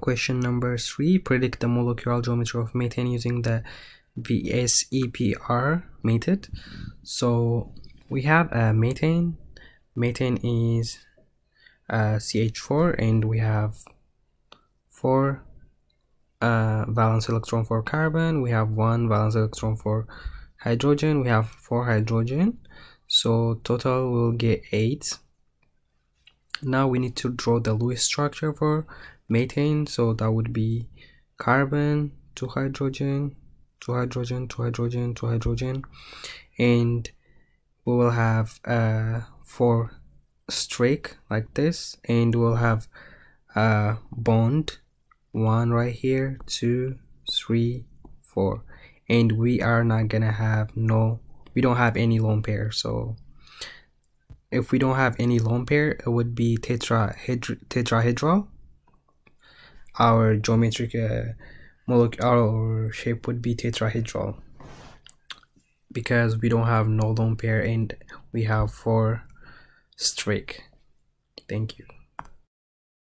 Question number 3, predict the molecular geometry of methane using the VSEPR method. So we have methane is CH4, and we have 4 valence electron for carbon, we have 1 valence electron for hydrogen, we have 4 hydrogen, so total we'll get 8. Now we need to draw the Lewis structure for methane, so that would be carbon, 2 hydrogen, 2 hydrogen, 2 hydrogen, 2 hydrogen, and we will have 4 streak like this, and we'll have a bond, 1 right here, 2, 3, 4, and we are not gonna have we don't have any lone pair. So if we don't have any lone pair, it would be tetrahedral. Our geometric molecular shape would be tetrahedral because we don't have no lone pair and we have 4 streak. Thank you.